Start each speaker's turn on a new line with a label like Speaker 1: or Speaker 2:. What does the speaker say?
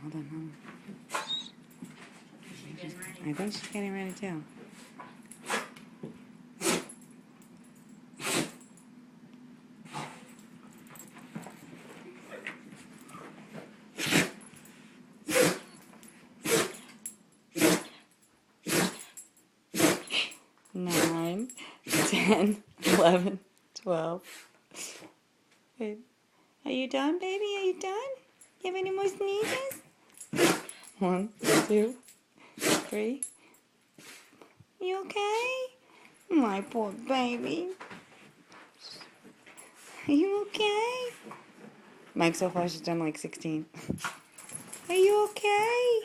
Speaker 1: Hold on. I think she's getting ready too. Nine, 10, 11, 12. Wait. Are you done, baby? Are you done? You have any more sneezes? 1, 2, 3. You okay? My poor baby. Are you okay? Mike, so far she's done like 16. Are you okay?